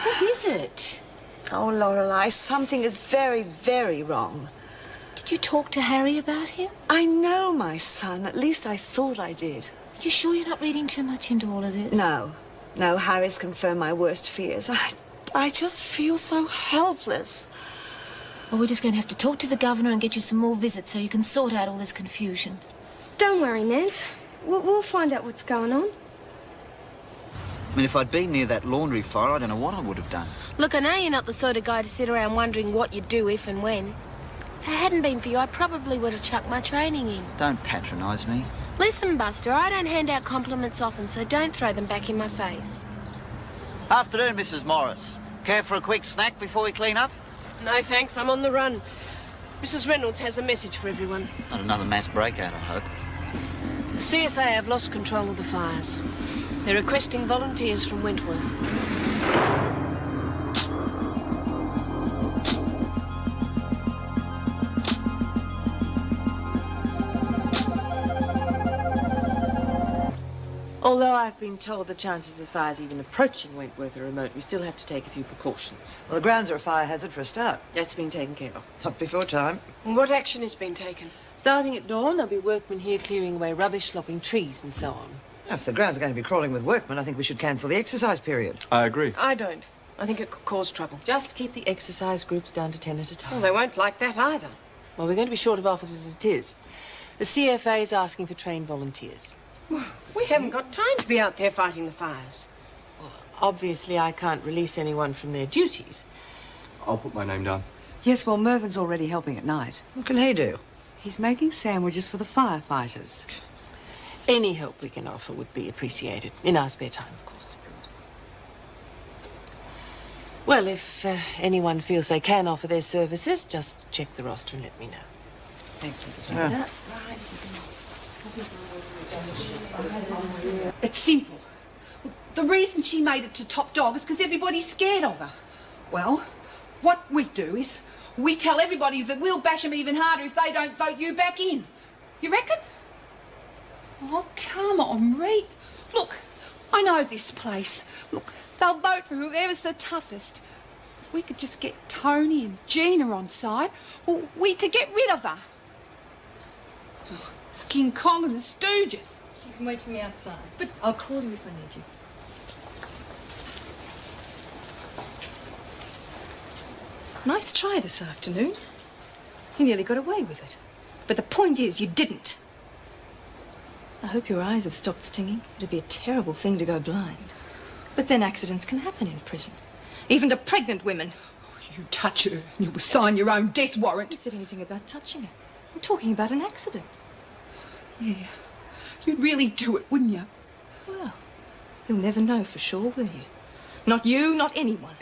What is it? Oh, Lorelei, something is very, very wrong. Did you talk to Harry about him? I know my son. At least I thought I did. You sure you're not reading too much into all of this? No. No, Harry's confirmed my worst fears. I just feel so helpless. Well, we're just going to have to talk to the governor and get you some more visits so you can sort out all this confusion. Don't worry, Nance. We'll find out what's going on. I mean, if I'd been near that laundry fire, I don't know what I would have done. Look, I know you're not the sort of guy to sit around wondering what you'd do if and when. If it hadn't been for you, I probably would have chucked my training in. Don't patronise me. Listen, Buster, I don't hand out compliments often, so don't throw them back in my face. Afternoon, Mrs. Morris. Care for a quick snack before we clean up? No, thanks. I'm on the run. Mrs. Reynolds has a message for everyone. Not another mass breakout, I hope. The CFA have lost control of the fires. They're requesting volunteers from Wentworth. Although I've been told the chances of the fires even approaching Wentworth are remote, we still have to take a few precautions. Well, the grounds are a fire hazard for a start. That's been taken care of. Not before time. And what action has been taken? Starting at dawn, there'll be workmen here clearing away rubbish, lopping trees and so on. Now, if the grounds are going to be crawling with workmen, I think we should cancel the exercise period. I agree. I don't. I think it could cause trouble. Just keep the exercise groups down to 10 at a time. Well, they won't like that either. Well, we're going to be short of officers as it is. The CFA is asking for trained volunteers. We haven't got time to be out there fighting the fires. Well, obviously, I can't release anyone from their duties. I'll put my name down. Yes, well, Mervyn's already helping at night. What can he do? He's making sandwiches for the firefighters. Any help we can offer would be appreciated. In our spare time, of course. Well, if anyone feels they can offer their services, just check the roster and let me know. Thanks, Mrs. Yeah. It's simple. The reason she made it to top dog is because everybody's scared of her. Well, what we do is we tell everybody that we'll bash them even harder if they don't vote you back in. You reckon? Oh, come on, Reed. Look, I know this place. Look, they'll vote for whoever's the toughest. If we could just get Tony and Gina on side, well, we could get rid of her. Oh, it's King Kong and the Stooges. You can wait for me outside. But I'll call you if I need you. Nice try this afternoon. You nearly got away with it. But the point is, you didn't. I hope your eyes have stopped stinging. It'd be a terrible thing to go blind. But then accidents can happen in prison. Even to pregnant women. You touch her and you'll sign your own death warrant. Who said anything about touching her? I'm talking about an accident. Yeah, you'd really do it, wouldn't you? Well, you'll never know for sure, will you? Not you, not anyone.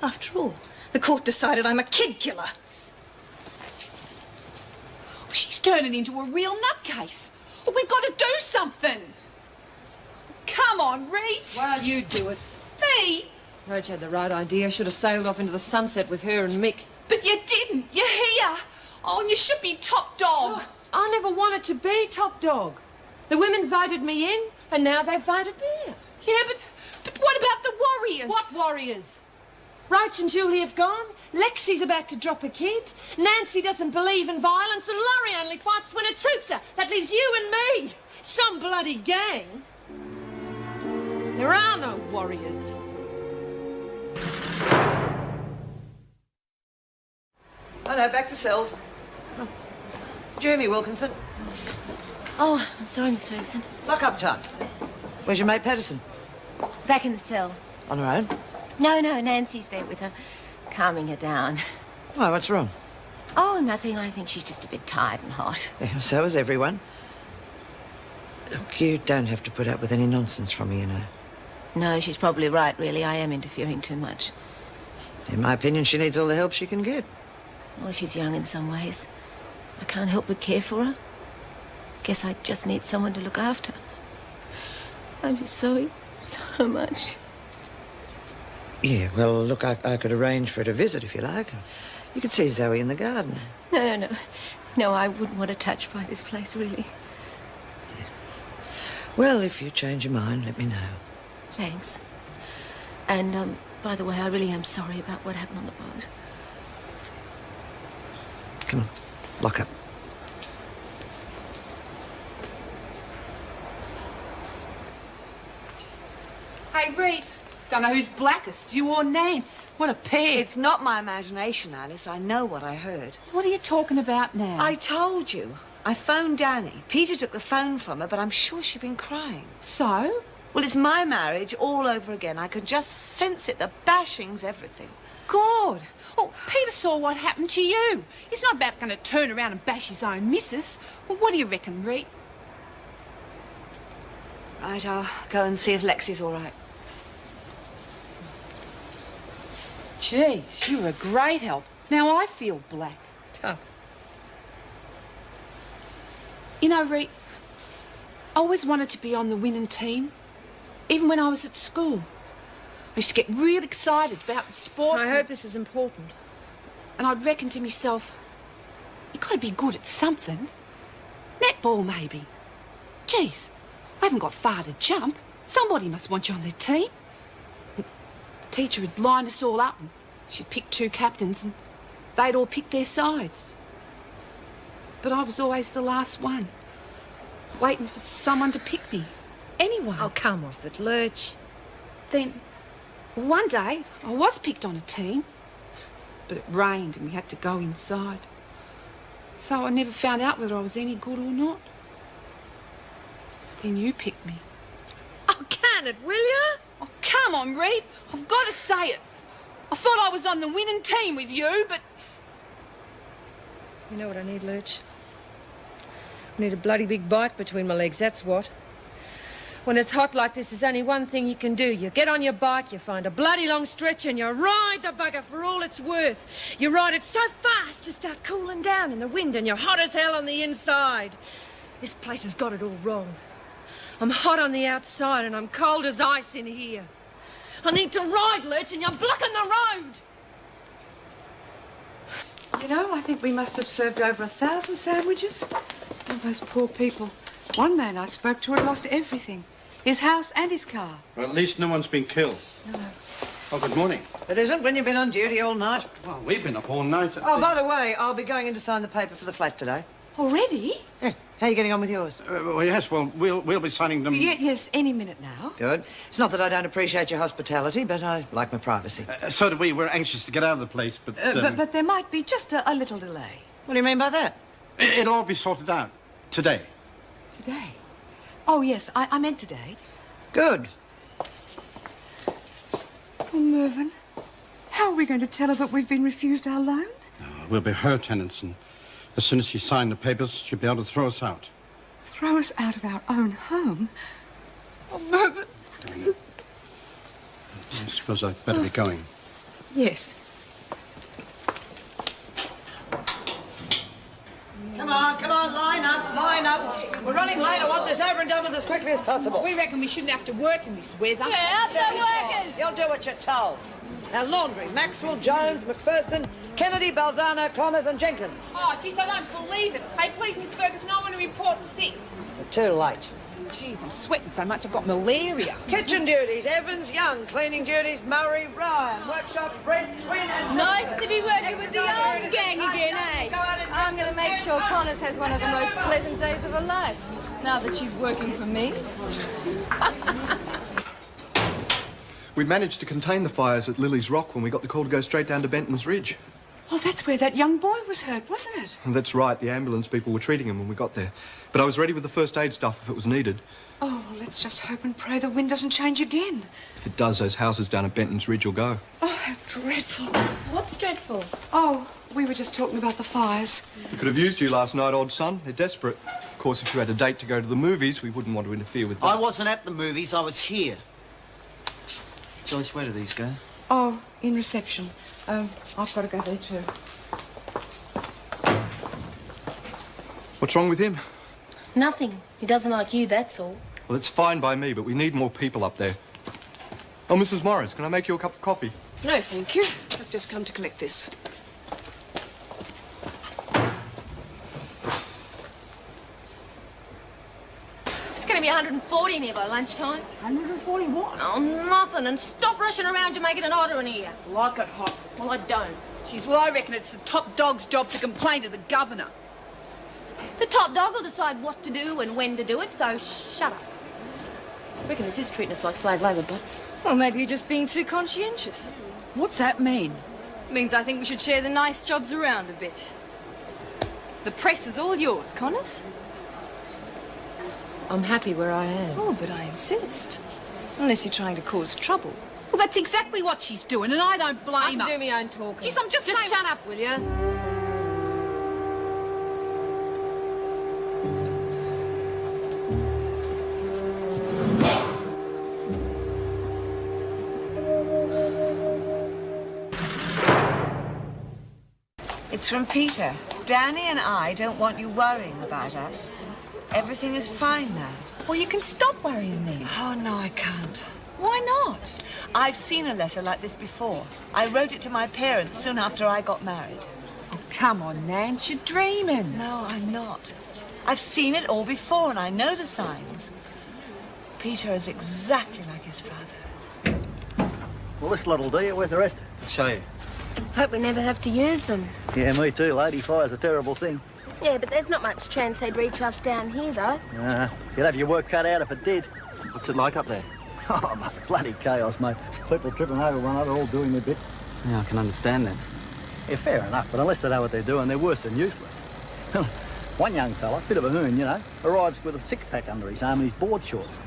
After all, the court decided I'm a kid killer. She's turning into a real nutcase. We've got to do something. Come on, Reet. Well, you do it. Me? Roach had the right idea. Should have sailed off into the sunset with her and Mick. But you didn't. You're here. Oh, and you should be top dog. Oh, I never wanted to be top dog. The women voted me in, and now they've voted me out. Yeah, but what about the warriors? What warriors? Roach and Julie have gone. Lexie's about to drop a kid. Nancy doesn't believe in violence, and Laurie only fights when it suits her. That leaves you and me. Some bloody gang. There are no warriors. Oh, no, back to cells. Oh. Jeremy Wilkinson. Oh, I'm sorry, Miss Ferguson. Lock-up time. Where's your mate Patterson? Back in the cell. On her own? No, Nancy's there with her, calming her down. Why, what's wrong? Oh, nothing. I think she's just a bit tired and hot. Yeah, so is everyone. Look, you don't have to put up with any nonsense from me, you know. No, she's probably right, really. I am interfering too much. In my opinion, she needs all the help she can get. Well, she's young in some ways. I can't help but care for her. Guess I just need someone to look after. I miss Zoe so much. Yeah, well, look, I could arrange for her to visit if you like. You could see Zoe in the garden. No. No, I wouldn't want her touched by this place, really. Yeah. Well, if you change your mind, let me know. Thanks. And, By the way, I really am sorry about what happened on the boat. Come on, lock up. Hey, Reed. Don't know who's blackest, you or Nance. What a pair. It's not my imagination, Alice. I know what I heard. What are you talking about now? I told you. I phoned Danny. Peter took the phone from her, but I'm sure she'd been crying. So? Well, it's my marriage all over again. I could just sense it. The bashing's everything. God. Oh, Peter saw what happened to you. He's not about going to turn around and bash his own missus. Well, what do you reckon, Reed? Right, I'll go and see if Lexie's all right. Jeez, you were a great help. Now I feel black. Tough. You know, Reed, I always wanted to be on the winning team, even when I was at school. I used to get real excited about the sports. I hope this is important. And I'd reckon to myself, you got to be good at something. Netball, maybe. Geez, I haven't got far to jump. Somebody must want you on their team. The teacher would line us all up and she'd pick 2 captains and they'd all pick their sides. But I was always the last one, waiting for someone to pick me. Anyone. Oh, come off it, Lurch. Then, one day, I was picked on a team, but it rained and we had to go inside. So I never found out whether I was any good or not. Then you picked me. Oh, can it, will you? Oh, come on, Reed. I've got to say it. I thought I was on the winning team with you, but... You know what I need, Lurch? I need a bloody big bike between my legs, that's what. When it's hot like this, there's only one thing you can do. You get on your bike, you find a bloody long stretch, and you ride the bugger for all it's worth. You ride it so fast, you start cooling down in the wind, and you're hot as hell on the inside. This place has got it all wrong. I'm hot on the outside, and I'm cold as ice in here. I need to ride, Lurch, and you're blocking the road. You know, I think we must have served over 1,000 sandwiches. All those poor people. One man I spoke to had lost everything. His house and his car. Well, at least no one's been killed. No. Oh, good morning. It isn't when you've been on duty all night. Well, we've been up all night. Oh, by the way, I'll be going in to sign the paper for the flat today. Already? Yeah. How are you getting on with yours? Well, yes, well, we'll be signing them... Yes, any minute now. Good. It's not that I don't appreciate your hospitality, but I like my privacy. So do we. We're anxious to get out of the place, but... But there might be just a little delay. What do you mean by that? It'll all be sorted out. Today. Today? Oh, yes, I meant today. Good. Oh, Mervyn, how are we going to tell her that we've been refused our loan? We'll be her tenants, and as soon as she signed the papers, she'll be able to throw us out. Throw us out of our own home? Oh, Mervyn. I suppose I'd better be going. Yes. Come on, line up. We're running late. I want this over and done with as quickly as possible. We reckon we shouldn't have to work in this weather. Up the workers! You'll do what you're told. Now, laundry, Maxwell, Jones, McPherson, Kennedy, Balzano, Connors and Jenkins. Oh, jeez, I don't believe it. Hey, please, Miss Ferguson, I want to report sick. But too late. Jeez, I'm sweating so much I've got malaria. Kitchen duties, Evans, Young. Cleaning duties, Murray, Ryan. Workshop, Fred, Twin and... Nice to be working with the old gang again, eh? I'm going to make sure Connors has one of the most pleasant days of her life, now that she's working for me. We managed to contain the fires at Lily's Rock when we got the call to go straight down to Benton's Ridge. Oh, that's where that young boy was hurt, wasn't it? And that's right, the ambulance people were treating him when we got there. But I was ready with the first aid stuff if it was needed. Oh, let's just hope and pray the wind doesn't change again. If it does, those houses down at Benton's Ridge will go. Oh, how dreadful. What's dreadful? Oh, we were just talking about the fires. We could have used you last night, old son. They're desperate. Of course, if you had a date to go to the movies, we wouldn't want to interfere with that. I wasn't at the movies, I was here. Joyce, where do these go? Oh, in reception. I've got to go there too. What's wrong with him? Nothing. He doesn't like you, that's all. Well, it's fine by me, but we need more people up there. Oh, Mrs. Morris, can I make you a cup of coffee? No, thank you. I've just come to collect this. It's going to be 140 near by lunchtime. 140 what? Oh, nothing. And stop rushing around, you're making it hotter in here. Like it hot. Well, I don't. Geez, well, I reckon it's the top dog's job to complain to the governor. The top dog will decide what to do and when to do it, so shut up. I reckon this is treating us like slave labour, but... Well, maybe you're just being too conscientious. What's that mean? Means I think we should share the nice jobs around a bit. The press is all yours, Connors. I'm happy where I am. Oh, but I insist. Unless you're trying to cause trouble. Well, that's exactly what she's doing, and I don't blame I can her. do my own talking. Geez, I'm just saying... shut up, will you? It's from Peter. Danny and I don't want you worrying about us. Everything is fine now. Well, you can stop worrying then. Oh, no, I can't. Why not? I've seen a letter like this before. I wrote it to my parents soon after I got married. Oh, come on, Nance, you're dreaming. No, I'm not. I've seen it all before, and I know the signs. Peter is exactly like his father. Well, this lot'll do you. Where's the rest? I'll show you. Hope we never have to use them. Yeah, me too, lady. Fire's a terrible thing. Yeah, but there's not much chance they'd reach us down here, though. You'd have your work cut out if it did. What's it like up there? Oh, mate, bloody chaos, mate. People tripping over one another, all doing their bit. Yeah, I can understand that. Yeah, fair enough, but unless they know what they're doing, they're worse than useless. One young fella, bit of a hoon, you know, arrives with a six-pack under his arm and his board shorts.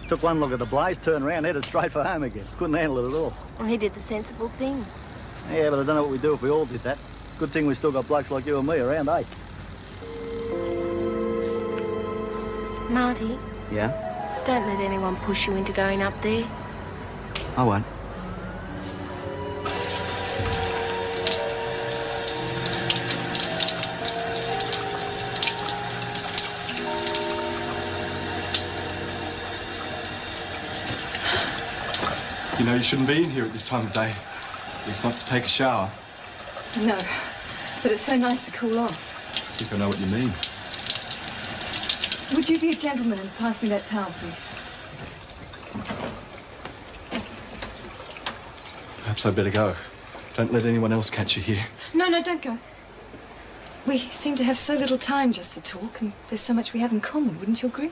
Took one look at the blaze, turned around, headed straight for home again. Couldn't handle it at all. Well, he did the sensible thing. Yeah, but I don't know what we'd do if we all did that. Good thing we still got blokes like you and me around, eh? Marty, Yeah? don't let anyone push you into going up there. I won't. You know, you shouldn't be in here at this time of day. At least not to take a shower. No, but it's so nice to cool off. I think I know what you mean. Would you be a gentleman and pass me that towel, please? Perhaps I'd better go. Don't let anyone else catch you here. No, don't go. We seem to have so little time just to talk, and there's so much we have in common, wouldn't you agree?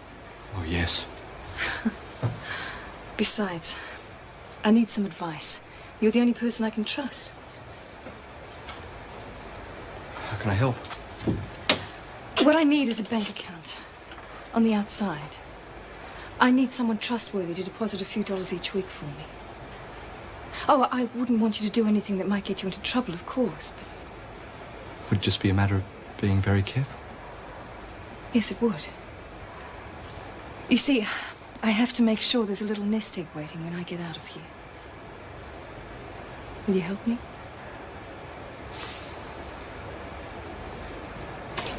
Oh, yes. Besides, I need some advice. You're the only person I can trust. How can I help? What I need is a bank account. On the outside. I need someone trustworthy to deposit a few dollars each week for me. Oh, I wouldn't want you to do anything that might get you into trouble, of course, but... Would it just be a matter of being very careful? Yes, it would. You see, I have to make sure there's a little nest egg waiting when I get out of here. Will you help me?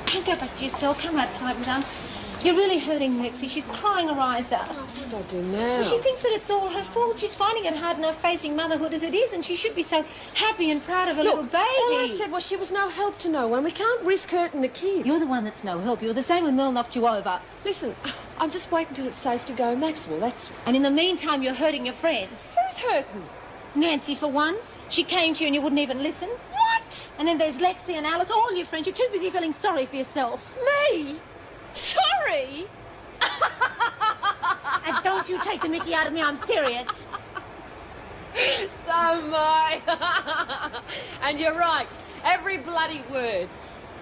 Don't go back to your cell. Come outside with us. You're really hurting Lexie. She's crying her eyes out. What do I do now? Well, she thinks that it's all her fault. She's finding it hard enough facing motherhood as it is, and she should be so happy and proud of her little baby. All I said was she was no help to no one. We can't risk hurting the kid. You're the one that's no help. You were the same when Mel knocked you over. Listen, I'm just waiting till it's safe to go, Maxwell. That's... And in the meantime, you're hurting your friends. Who's hurting? Nancy, for one. She came to you and you wouldn't even listen. What? And then there's Lexie and Alice, all your friends. You're too busy feeling sorry for yourself. Me? Sorry? And don't you take the mickey out of me. I'm serious. So am I. And you're right. Every bloody word.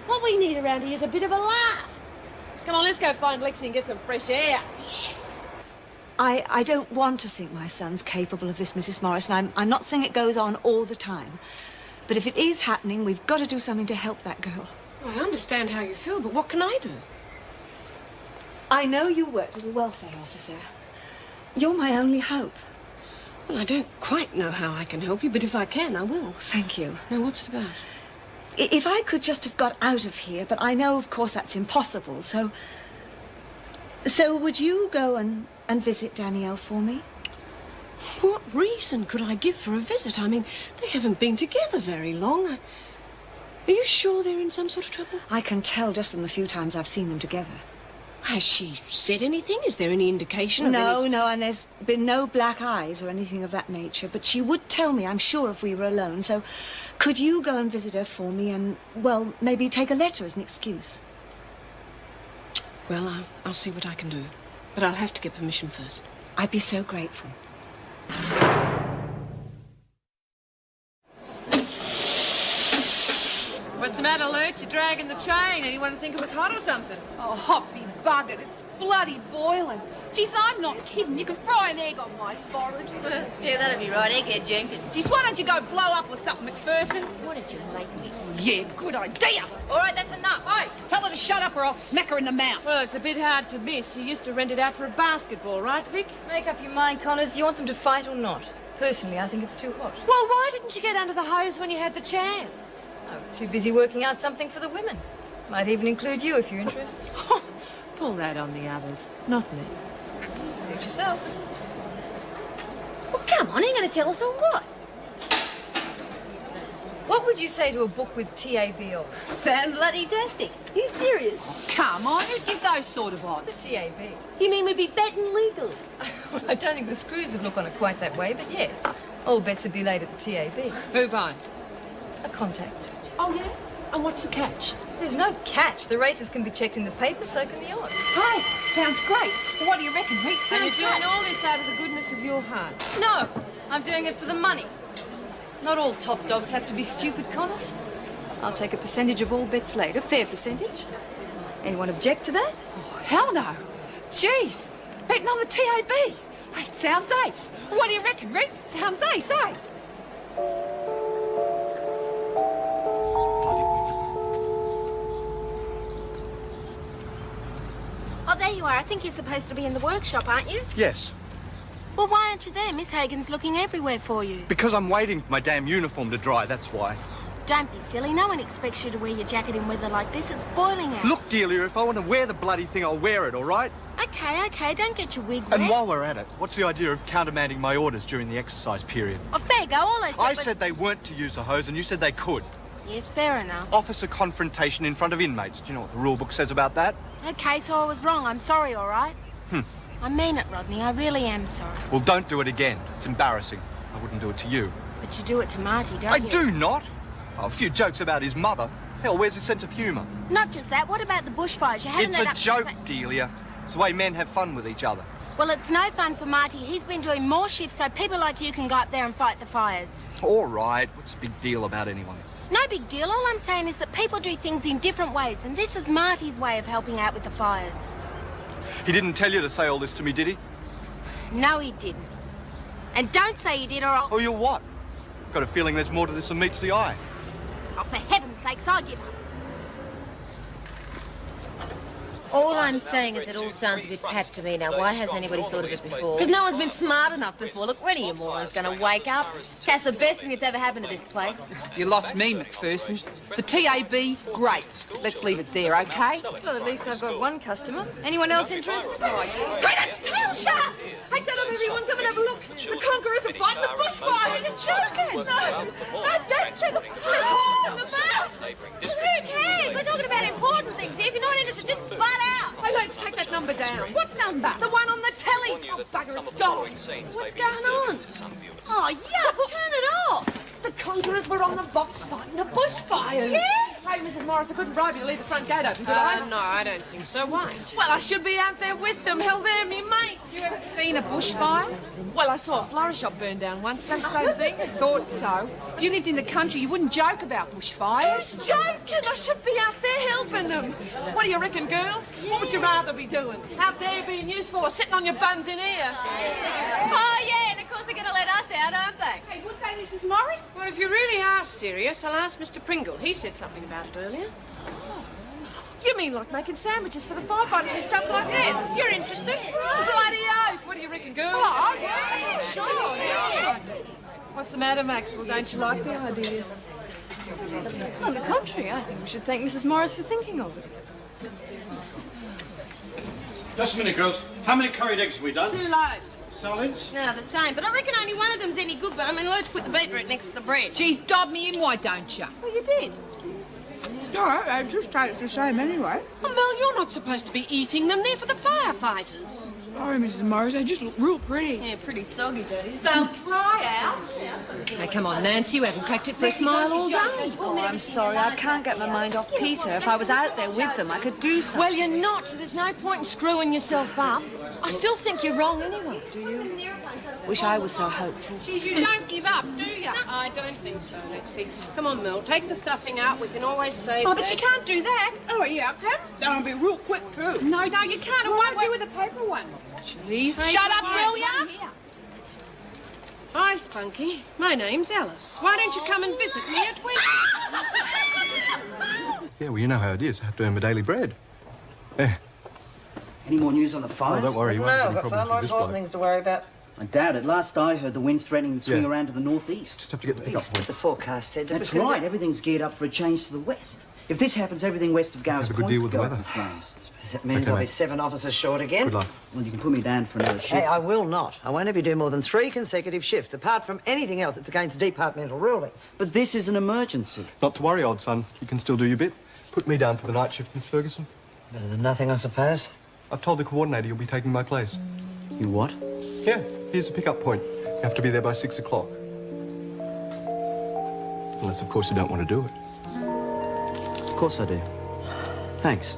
What we need around here is a bit of a laugh. Come on, let's go find Lexie and get some fresh air. Yes. I don't want to think my son's capable of this, Mrs. Morrison. I'm not saying it goes on all the time. But if it is happening, we've got to do something to help that girl. I understand how you feel, but what can I do? I know you worked as a welfare officer. You're my only hope. Well, I don't quite know how I can help you, but if I can, I will. Thank you. Now, what's it about? If I could just have got out of here, but I know, of course, that's impossible, so would you go and visit Danielle for me? What reason could I give for a visit? I mean, they haven't been together very long. Are you sure they're in some sort of trouble? I can tell just from the few times I've seen them together. Has she said anything? Is there any indication of No, no, and there's been no black eyes or anything of that nature. But she would tell me, I'm sure, if we were alone. So could you go and visit her for me and, well, maybe take a letter as an excuse? Well, I'll see what I can do. But I'll have to get permission first. I'd be so grateful. What's the matter, Lurch? You're dragging the chain. Anyone think it was hot or something? Oh, hot be buggered. It's bloody boiling. Geez, I'm not kidding. You can fry an egg on my forehead. Yeah, that'd be right. Egghead Jenkins. Geez, why don't you go blow up or something, McPherson? What did you make me? Yeah, good idea. All right, that's enough. Hey, tell her to shut up or I'll smack her in the mouth. Well, it's a bit hard to miss. You used to rent it out for a basketball, right, Vic? Make up your mind, Connors. Do you want them to fight or not? Personally, I think it's too hot. Well, why didn't you get under the hose when you had the chance? I was too busy working out something for the women. Might even include you if you're interested. Pull that on the others, not me. Suit yourself. Well, come on, are you going to tell us or what? What would you say to a book with TAB odds? Fan-bloody-tastic. You serious? Oh, come on, who'd give those sort of odds? TAB. You mean we'd be betting legally? Well, I don't think the screws would look on it quite that way, but yes, all bets would be laid at the TAB. Who by? A contact. Oh, yeah? And what's the catch? There's no catch. The races can be checked in the paper, so can the odds. Hey, sounds great. Well, what do you reckon, Pete? And you're Sounds doing great. all this out of the goodness of your heart? No, I'm doing it for the money. Not all top dogs have to be stupid, Connors. I'll take a percentage of all bets laid, a fair percentage. Anyone object to that? Oh, hell no. Jeez, betting on the TAB. Hey, sounds ace. What do you reckon, Rick? Sounds ace, eh? Oh, there you are. I think you're supposed to be in the workshop, aren't you? Yes, Well, why aren't you there? Miss Hagen's looking everywhere for you. because I'm waiting for my damn uniform to dry, that's why. Don't be silly. No one expects you to wear your jacket in weather like this. It's boiling out. Look, Delia, if I want to wear the bloody thing, I'll wear it, all right? Okay. Don't get your wig wet. And while we're at it, what's the idea of countermanding my orders during the exercise period? Oh, fair go. All I said I was... said they weren't to use a hose, and you said they could. Yeah, fair enough. Officer confrontation in front of inmates. Do you know what the rule book says about that? Okay, so I was wrong. I'm sorry, all right? I mean it, Rodney. I really am sorry. Well, don't do it again. It's embarrassing. I wouldn't do it to you. But you do it to Marty, don't I you? do not. Oh, a few jokes about his mother. Hell, where's his sense of humour? Not just that. What about the bushfires? You haven't It's let a up... joke, Delia. It's the way men have fun with each other. Well, it's no fun for Marty. He's been doing more shifts so people like you can go up there and fight the fires. All right. What's the big deal about anyone? No big deal. All I'm saying is that people do things in different ways, and this is Marty's way of helping out with the fires. He didn't tell you to say all this to me, did he? No, he didn't. And don't say he did, or I'll... Oh, you're what? Got a feeling there's more to this than meets the eye. Oh, for heaven's sakes, I'll give up. All I'm saying is it all sounds a bit pat to me now. Why hasn't anybody thought of it before? Because no one's been smart enough before. Look, when are you morons going to wake up? That's the best thing that's ever happened to this place. You lost me, McPherson. The TAB, great. Let's leave it there, okay? Well, at least I've got one customer. Anyone else interested? Hey, that's tail sharp! Hey, tell them everyone, come and have a look. The conquerors are fighting the bushfire. You're joking. No, that's it. Let's horse in the mouth. Who cares? We're talking about important things here. If you're not interested, just butt out. Hey, let's take that number down. What number? The one on the telly. Oh, bugger, it's gone. What's going on? Oh, yuck, turn it off. The conquerors were on the box fighting the bushfires. Yeah? Hey, Mrs. Morris, I couldn't bribe you to leave the front gate open, could I? No, I don't think so. Why? Well, I should be out there with them. Hell, they're me mates. You ever seen a bushfire? Well, I saw a flower shop burn down once. That same thing? Thought so. If you lived in the country, you wouldn't joke about bushfires. Who's joking? I should be out there helping them. What do you reckon, girls? What would you rather be doing? Out there being useful or sitting on your buns in here? Oh, yeah, and of course they're going to let us out, aren't they? Hey, would they, Mrs. Morris? Well, if you really are serious, I'll ask Mr. Pringle. He said something about it earlier. You mean like making sandwiches for the firefighters and stuff like Yes, that? you're interested. Bloody oath! What do you reckon, girls? Oh, yeah, sure, yeah. What's the matter, Maxwell? Don't you like the idea? On the contrary, I think we should thank Mrs. Morris for thinking of it. Just a minute, girls. How many curried eggs have we done? 2 loaves. Solids? No, the same. But I reckon only one of them's any good. But I mean, let's put the beetroot next to the bread. Geez, dob me in, why don't you? Well, you did. No, they just taste the same anyway. Oh, Mel, you're not supposed to be eating them. They're for the firefighters. Sorry, Mrs. Morris, they just look real pretty. Yeah, pretty soggy, that is. They'll dry out. Hey, come on, Nancy, you haven't cracked it for a smile all day. Oh, I'm sorry, I can't get my mind off Peter. If I was out there with them, I could do something. Well, you're not, so there's no point in screwing yourself up. I still think you're wrong anyway. Do you? Wish I was so hopeful. Geez, you don't give up, do you? I don't think so, Lexie. Come on, Mel, take the stuffing out. We can always save Oh, but you can't do that. Oh, yeah, I can. That'll be real quick, too. No, you can't. It won't do with the paper ones. Please. Shut up, will ya? Hi, Spunky. My name's Alice. Why don't you come and visit me at Wentworth? Yeah, well, you know how it is. I have to earn my daily bread. Yeah. Any more news on the fires? Oh, don't worry, you won't have any I've got far problems more with this important bloke. things to worry about. I doubt it. Last I heard, the wind's threatening to swing around to the northeast. Just have to get the pickup point. The forecast said that That's was gonna right. be- Everything's geared up for a change to the west. If this happens, everything west of Gow's Have a good Point deal could with the go up weather. in flames. That means Okay, I'll be mate. 7 officers short again. Good luck. Well, you can put me down for another shift. Hey, I will not. I won't have you do more than 3 consecutive shifts. Apart from anything else, it's against departmental ruling. But this is an emergency. Not to worry, old son. You can still do your bit. Put me down for the night shift, Miss Ferguson. Better than nothing, I suppose. I've told the coordinator you'll be taking my place. You what? Yeah, here's the pickup point. You have to be there by 6 o'clock. Unless, of course, you don't want to do it. Of course I do. Thanks.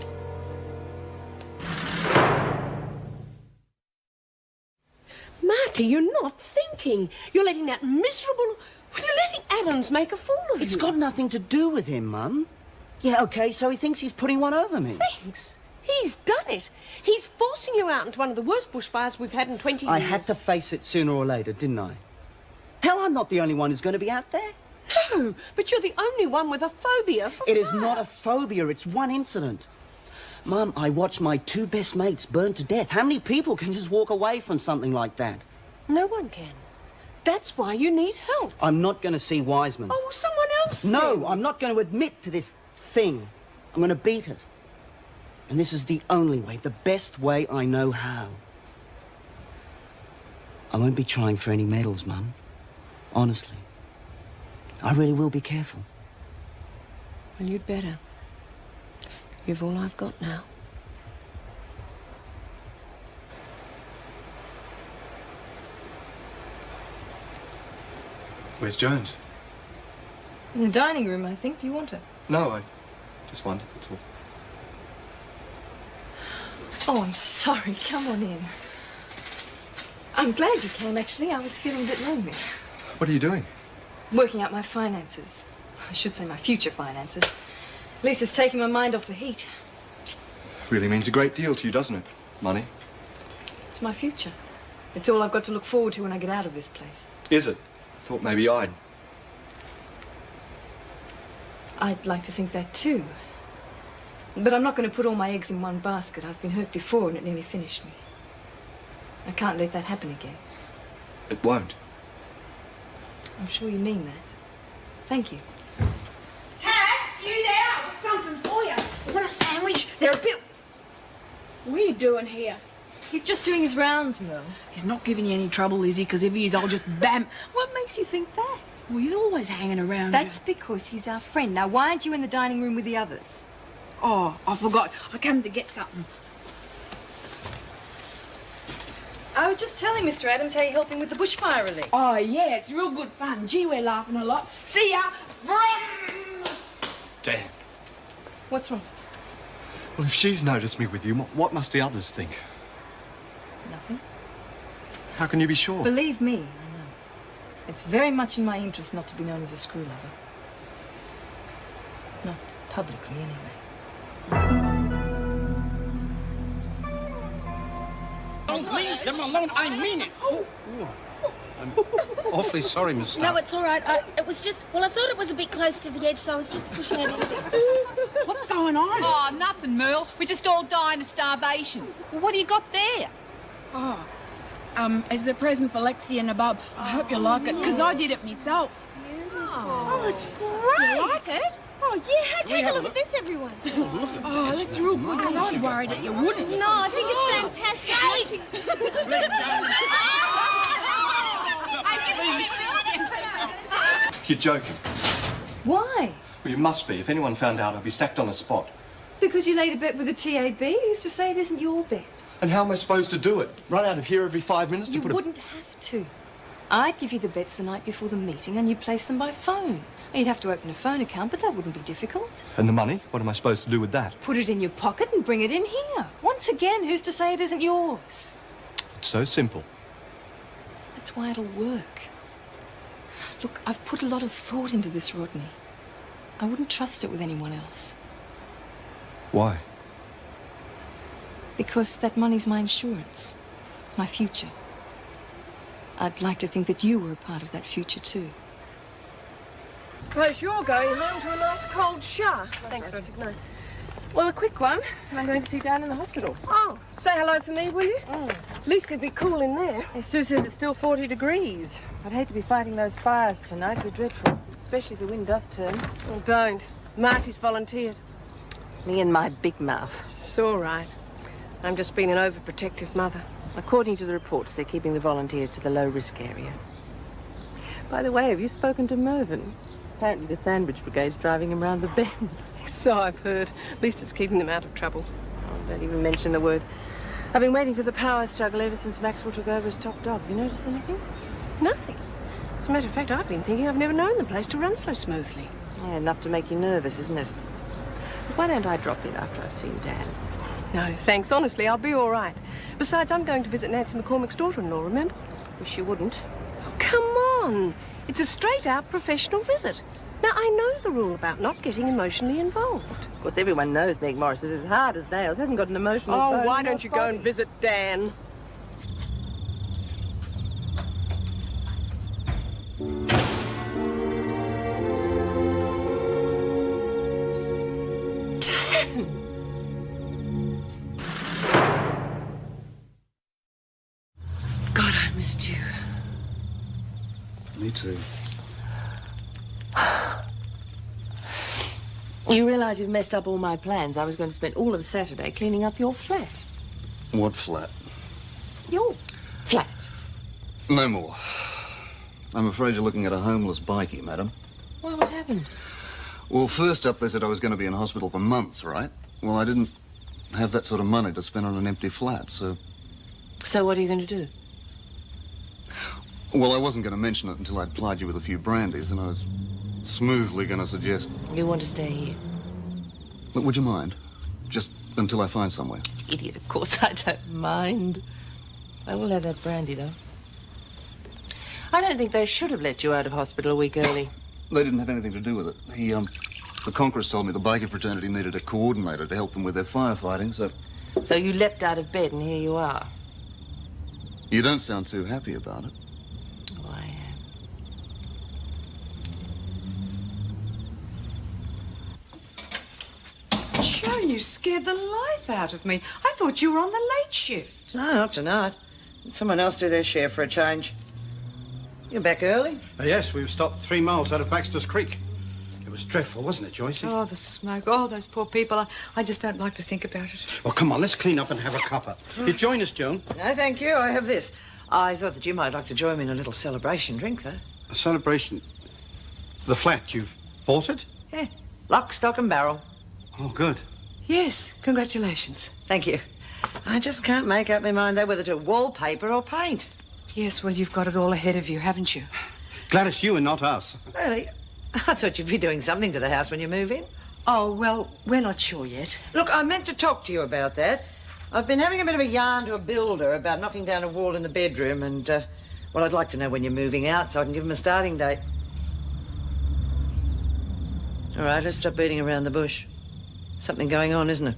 Marty, you're not thinking. You're letting that miserable... You're letting Adams make a fool of you. It's got nothing to do with him, Mum. Yeah, OK, so he thinks he's putting one over me. Thanks. He's done it. He's forcing you out into one of the worst bushfires we've had in 20 years. I had to face it sooner or later, didn't I? Hell, I'm not the only one who's going to be out there. No, but you're the only one with a phobia for It is fire. not a phobia, it's one incident. Mum, I watched my 2 best mates burn to death. How many people can just walk away from something like that? No one can. That's why you need help. I'm not going to see Wiseman. Oh, someone else No, then. I'm not going to admit to this thing. I'm going to beat it. And this is the only way, the best way I know how. I won't be trying for any medals, Mum. Honestly. I really will be careful. Well, you'd better. You've all I've got now. Where's Jones? In the dining room, I think. Do you want her? No, I just wondered, that's all. Oh, I'm sorry. Come on in. I'm glad you came, actually. I was feeling a bit lonely. What are you doing? Working out my finances. I should say my future finances. At least it's taking my mind off the heat. Really means a great deal to you, doesn't it? Money. It's my future. It's all I've got to look forward to when I get out of this place. Is it? Thought maybe I'd. I'd like to think that too. But I'm not going to put all my eggs in one basket. I've been hurt before and it nearly finished me. I can't let that happen again. It won't. I'm sure you mean that. Thank you. Kath, you there? I've got something for you. You want a sandwich? They're a bit... What are you doing here? He's just doing his rounds, Mel. He's not giving you any trouble, is he? Because if he is, I'll just bam. What makes you think that? Well, he's always hanging around That's because he's our friend. Now, why aren't you in the dining room with the others? Oh, I forgot. I came to get something. I was just telling Mr. Adams how you're helping with the bushfire relief. Oh, yeah, it's real good fun. Gee, we're laughing a lot. See ya. Vroom. Damn. What's wrong? Well, if she's noticed me with you, what must the others think? Nothing. How can you be sure? Believe me, I know. It's very much in my interest not to be known as a screw lover. Not publicly, anyway. Don't leave them alone. I mean it. I'm awfully sorry, Miss Stark. No, it's all right. It was just... Well, I thought it was a bit close to the edge, so I was just pushing it in a bit. What's going on? Oh, nothing, Merle. We're just all dying of starvation. Well, what do you got there? Oh, it's a present for Lexie and Bob. I hope you like it, because I did it myself. Oh, it's great. You like it? Oh, yeah. Take a look at this, everyone. Oh, that's real good, because I was worried that you wouldn't. No, I think it's fantastic. You're joking. Why? Well, you must be. If anyone found out, I'd be sacked on the spot. Because you laid a bet with the TAB? Who's to say it isn't your bet? And how am I supposed to do it? Run out of here every 5 minutes to You put a... wouldn't have to. I'd give you the bets the night before the meeting and you'd place them by phone. You'd have to open a phone account, but that wouldn't be difficult. And the money? What am I supposed to do with that? Put it in your pocket and bring it in here. Once again, who's to say it isn't yours? It's so simple. That's why it'll work. Look, I've put a lot of thought into this, Rodney. I wouldn't trust it with anyone else. Why? Because that money's my insurance, my future. I'd like to think that you were a part of that future, too. Suppose you're going home to a nice cold shower. Thanks, Rodney. No. Well, a quick one. I'm going to see Dan in the hospital. Oh, say hello for me, will you? At least it'd be cool in there. Sue says it's still 40 degrees. I'd hate to be fighting those fires tonight. It'd be dreadful, especially if the wind does turn. Oh, don't. Marty's volunteered. Me and my big mouth. It's all right. I'm just being an overprotective mother. According to the reports, they're keeping the volunteers to the low-risk area. By the way, have you spoken to Mervyn? Apparently the Sandwich Brigade's driving him round the bend. So I've heard. At least it's keeping them out of trouble. Oh, don't even mention the word. I've been waiting for the power struggle ever since Maxwell took over as top dog. Have you noticed anything? Nothing. As a matter of fact, I've been thinking I've never known the place to run so smoothly. Yeah, enough to make you nervous, isn't it? But why don't I drop in after I've seen Dan? No, thanks. Honestly, I'll be all right. Besides, I'm going to visit Nancy McCormick's daughter-in-law, remember? Wish you wouldn't. Oh, come on. It's a straight-out professional visit. Now, I know the rule about not getting emotionally involved. Of course, everyone knows Meg Morris is as hard as nails. Hasn't got an emotional Oh, bone why in her don't you go body. and visit Dan? God, I missed you. Me too. You realise you've messed up all my plans. I was going to spend all of Saturday cleaning up your flat. What flat? Your flat. No more. I'm afraid you're looking at a homeless bikie, madam. Why, what happened? Well, first up, they said I was going to be in hospital for months, right? Well, I didn't have that sort of money to spend on an empty flat, so... So what are you going to do? Well, I wasn't going to mention it until I'd plied you with a few brandies, and I was smoothly going to suggest... You want to stay here? But would you mind? Just until I find somewhere. Idiot, of course I don't mind. I will have that brandy, though. I don't think they should have let you out of hospital a week early. They didn't have anything to do with it. The Conquerors told me the biker fraternity needed a coordinator to help them with their firefighting, so... So you leapt out of bed and here you are. You don't sound too happy about it. Oh, I am. Joan, you scared the life out of me. I thought you were on the late shift. No, not tonight. Let someone else do their share for a change. You're back early? Yes, we've stopped 3 miles out of Baxter's Creek. It was dreadful, wasn't it, Joycey? Oh, the smoke. Oh, those poor people. I just don't like to think about it. Well, come on, let's clean up and have a cuppa. You join us, Joan? No, thank you. I have this. I thought that you might like to join me in a little celebration drink, though. A celebration? The flat, you've bought it? Yeah. Lock, stock and barrel. Oh, good. Yes, congratulations. Thank you. I just can't make up my mind, though, whether to wallpaper or paint. Yes, well, you've got it all ahead of you, haven't you? Glad it's you and not us. Really? I thought you'd be doing something to the house when you move in. Oh, well, we're not sure yet. Look, I meant to talk to you about that. I've been having a bit of a yarn to a builder about knocking down a wall in the bedroom and, well, I'd like to know when you're moving out so I can give him a starting date. All right, let's stop beating around the bush. Something going on, isn't it?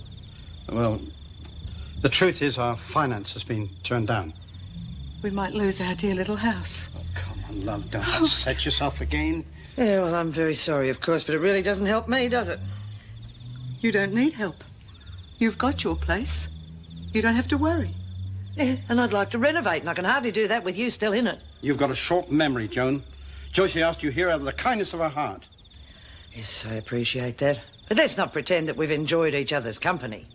Well, the truth is our finance has been turned down. We might lose our dear little house. Oh, come on, love, don't upset yourself again. Yeah, well, I'm very sorry, of course, but it really doesn't help me, does it? You don't need help. You've got your place. You don't have to worry. Yeah, and I'd like to renovate, and I can hardly do that with you still in it. You've got a short memory, Joan. Joycey asked you here out of the kindness of her heart. Yes, I appreciate that. But let's not pretend that we've enjoyed each other's company.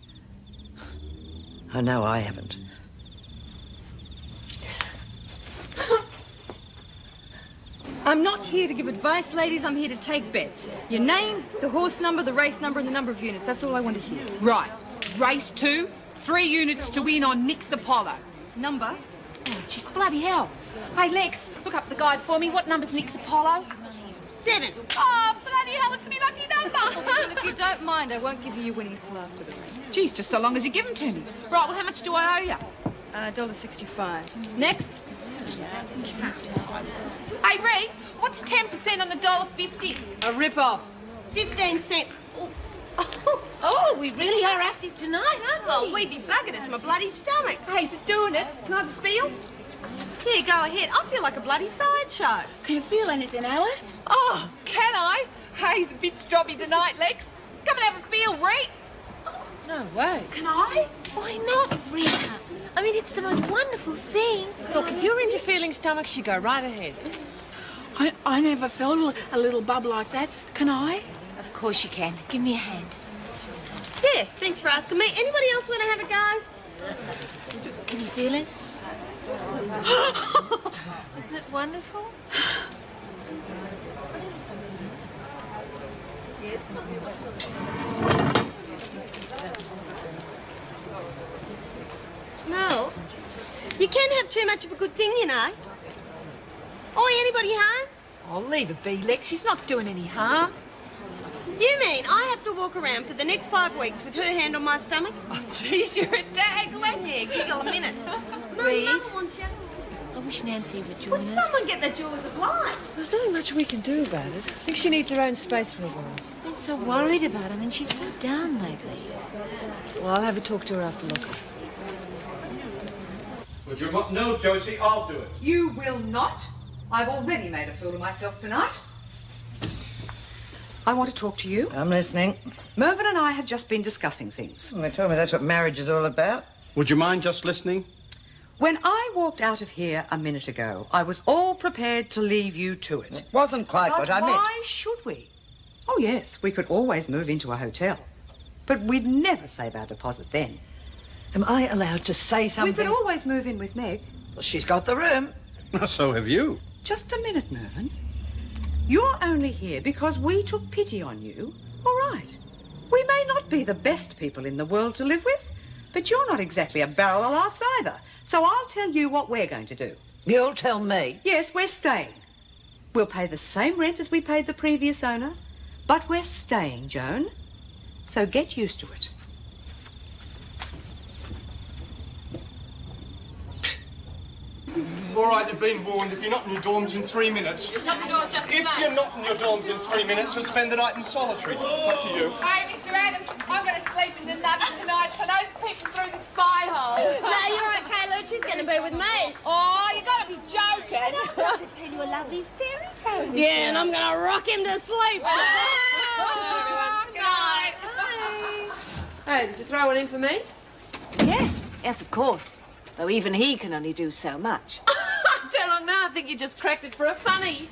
I know I haven't. I'm not here to give advice, ladies. I'm here to take bets. Your name, the horse number, the race number, and the number of units. That's all I want to hear. Right. Race 2, 3 units to win on Nick's Apollo. Number? Oh, jeez, bloody hell. Hey, Lex, look up the guide for me. What number's Nick's Apollo? 7. Oh, bloody hell, it's me lucky number. Well, if you don't mind, I won't give you your winnings till after the race. Geez, just so long as you give them to me. Right, well, how much do I owe you? $1.65. Next? Hey, Ree, what's 10% on $1.50? A rip-off. 15 cents. Oh, we really are active tonight, aren't we? Oh, we'd be bugging us my bloody stomach. Hey, is it doing it? Can I have a feel? Here, go ahead. I feel like a bloody sideshow. Can you feel anything, Alice? Oh, can I? Hey, it's a bit stroppy tonight, Lex. Come and have a feel, Ree. No way. Can I? Why not, Rita? I mean, it's the most wonderful thing. Look, if you're into feeling stomachs, you go right ahead. I never felt a little bub like that. Can I? Of course you can. Give me a hand. Yeah, thanks for asking me. Anybody else want to have a go? Can you feel it? Isn't it wonderful? No. You can't have too much of a good thing, you know. Oi, anybody home? Oh, leave it be, Lex. She's not doing any harm. You mean I have to walk around for the next 5 weeks with her hand on my stomach? Oh, jeez, you're a dag, Lex. Yeah, giggle a minute. Reed? Mum wants you. I wish Nancy would join Would us. someone get the jaws of life? There's nothing much we can do about it. I think she needs her own space for a while. I've been so worried about her. I mean, she's so down lately. Well, I'll have a talk to her after look. Would you no, Josie, I'll do it. You will not. I've already made a fool of myself tonight. I want to talk to you. I'm listening. Mervyn and I have just been discussing things. Well, they told me that's what marriage is all about. Would you mind just listening? When I walked out of here a minute ago, I was all prepared to leave you to it. It wasn't quite But what I meant. why should we? Oh, yes, we could always move into a hotel. But we'd never save our deposit then. Am I allowed to say something? We could always move in with Meg. Well, she's got the room. So have you. Just a minute, Mervyn. You're only here because we took pity on you. All right. We may not be the best people in the world to live with, but you're not exactly a barrel of laughs either. So I'll tell you what we're going to do. You'll tell me? Yes, we're staying. We'll pay the same rent as we paid the previous owner, but we're staying, Joan. So get used to it. All right, you've been warned. If you're not in your dorms in 3 minutes... You shut the doors just the If same. you're not in your dorms in 3 minutes, you'll spend the night in solitary. It's up to you. Hey, Mr. Adams, I'm going to sleep in the nuts tonight, so those peeping through the spy hole. No, you're okay, Luke. She's going to be with me. Oh, you got to be joking. I'm going to tell you a lovely fairy tale. Yeah, and I'm going to rock him to sleep. Good night. Hey, did you throw one in for me? Yes, yes, of course. Though even he can only do so much. Tell on now, I think you just cracked it for a funny.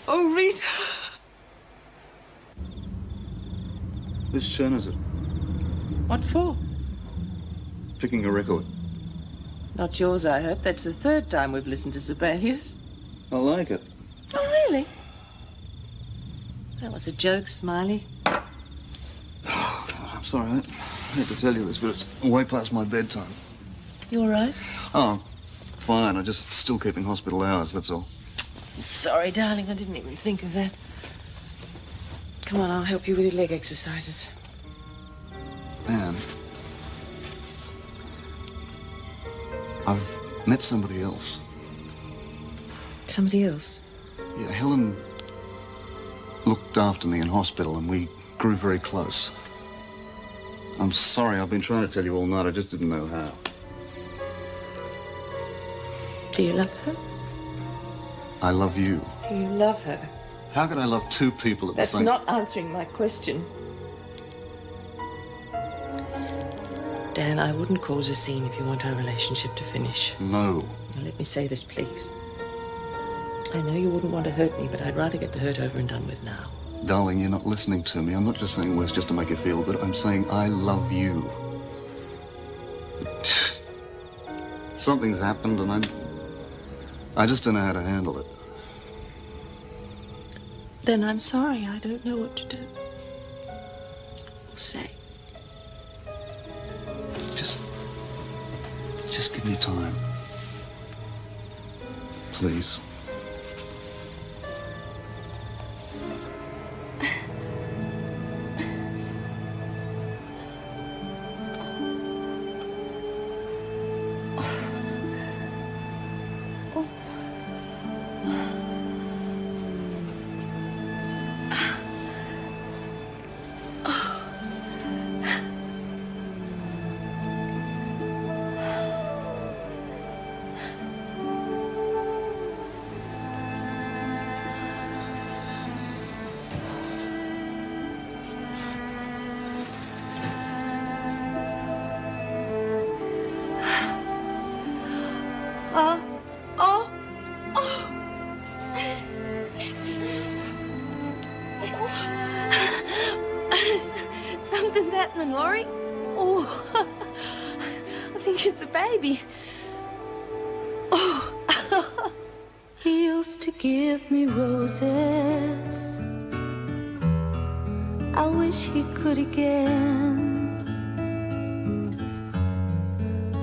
Oh, Rita. Whose turn is it? What for? Picking a record. Not yours, I hope. That's the 3rd time we've listened to Sibelius. I like it. Oh, really? That was a joke, Smiley. I'm sorry, I hate to tell you this, but it's way past my bedtime. You all right? Oh, fine. I'm just still keeping hospital hours, that's all. I'm sorry, darling. I didn't even think of that. Come on, I'll help you with your leg exercises. Anne, I've met somebody else. Somebody else? Yeah, Helen looked after me in hospital and we grew very close. I'm sorry, I've been trying to tell you all night. I just didn't know how. Do you love her? I love you. Do you love her? How could I love 2 people at That's the same... not answering my question. Dan, I wouldn't cause a scene if you want our relationship to finish. No. Now, let me say this, please. I know you wouldn't want to hurt me, but I'd rather get the hurt over and done with now. Darling, you're not listening to me. I'm not just saying words just to make you feel good. I'm saying I love you. Something's happened and I just don't know how to handle it. Then I'm sorry. I don't know what to do. Say. Just give me time. Please. Something's happening, Laurie. Oh, I think it's a baby. Oh. He used to give me roses. I wish he could again.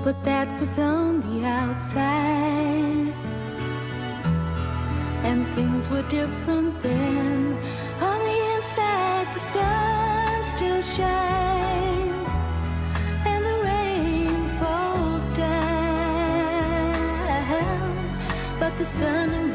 But that was on the outside, and things were different then. On the inside, the sun still shines, and the rain falls down, but the sun